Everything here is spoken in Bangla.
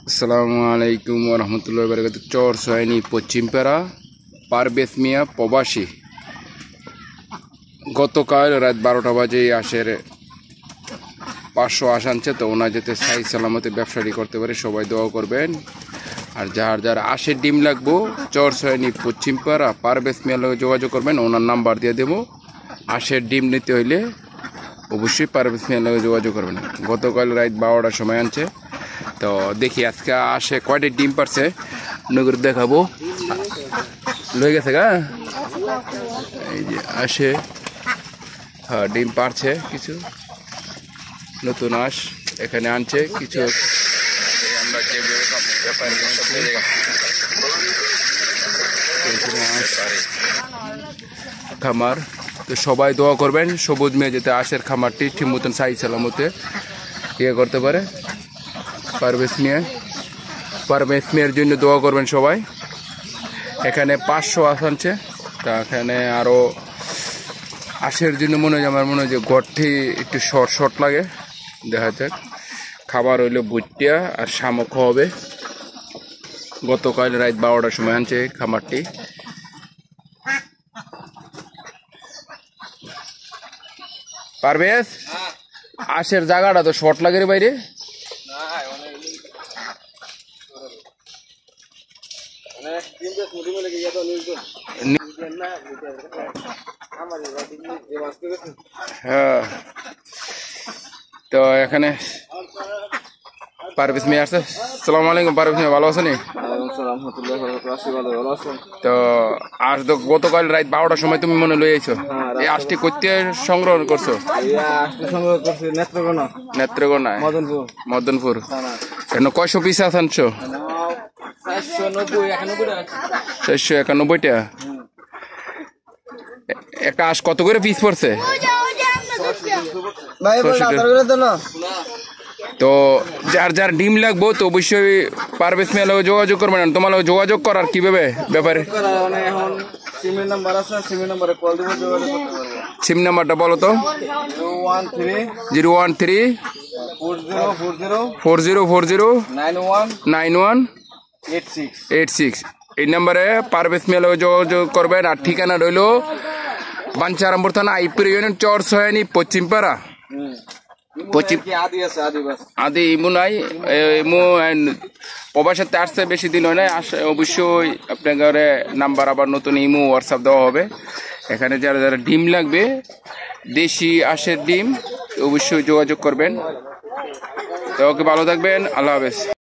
আসসালামু আলাইকুম ওয়া রাহমাতুল্লাহি ওয়া বারাকাতুহু। চর সয়নি পশ্চিমপাড়া পারভেজ মিয়া প্রবাসী গতকাল রাত 12টা বাজে আশের 500 আশ আনছে, তো ওনার যাতে সাই সালামতে ব্যবসাটি করতে পারে সবাই দোয়া করবেন। আর যার যার আশের ডিম লাগবো চর সয়নি পশ্চিমপাড়া পারভেজ মিয়ার লগে যোগাযোগ করবেন, ওনার নাম্বার দিয়ে দেবো। আশের ডিম নিতে হইলে অবশ্যই পারভেজ মিয়ার লগে যোগাযোগ করবেন। গতকাল রাত 12টার সময় আনছে, তো দেখি আজকে আসে কয়টা ডিম পারছে নগর দেখাবো। লয়ে গেছে গা, এই যে আসে, হ্যাঁ ডিম পারছে কিছু নতুন আঁশ এখানে আনছে কিছু। খামার তো সবাই দোয়া করবেন সবুজ মেয়ে যেতে আশের খামারটি ঠিক মতন সাই সালামতে ইয়ে করতে পারে। পারভেজ মিয়ার জন্য দোয়া করবেন সবাই। এখানে 500 আনছে, তা এখানে আরও আশের জন্য আমার মনে হয় যে গড়টি একটু শর্ট লাগে, দেখা যাক। খাবার হইলো ভুট্টিয়া আর শামুক হবে। গতকাল রাত 12টার সময় আনছে খামারটি। পারভেজ আশের জায়গাটা তো শর্ট লাগে রে বাইরে। হ্যাঁ, তো এখানে পারভেজ মিয়া আসছে। আসসালামু আলাইকুম পারভেজ মিয়া, ভালো আছেন? তো আজ তো গতকাল রাত 12টার সময় তুমি মনে লই আইছো, এই আজটি করতে সংগ্রহ করছো? নেত্রকোনা মদনপুর। কেন কয়শো পিস আনছো? 491টা। একটা আঁশ কত করে পিস পড়ছে? তো যার যার ডিম লাগবো তো অবশ্যই পারভেজ মিয়ার লগে যোগাযোগ করবেন। তোমার লগে যোগাযোগ করার কিভাবে ব্যাপারে? সিম নাম্বারটা বলো তো। 013-4040-9186। এই নাম্বারে পারভেজ মিয়ার লগে যোগাযোগ করবেন। আর ঠিকানা রইল বাঞ্চারামপুর থানা আইপুর ইউনিয়ন চর সয়নি পশ্চিমপাড়া। আদি ইমু নাই, ইমু প্রবাসের আসছে বেশি দিন হয় না, অবশ্যই আপনার ঘরে নাম্বার আবার নতুন ইমু হোয়াটসঅ্যাপ দেওয়া হবে। এখানে যারা যারা ডিম লাগবে দেশি আঁশের ডিম অবশ্যই যোগাযোগ করবেন। তো ওকে, ভালো থাকবেন, আল্লাহ হাফেজ।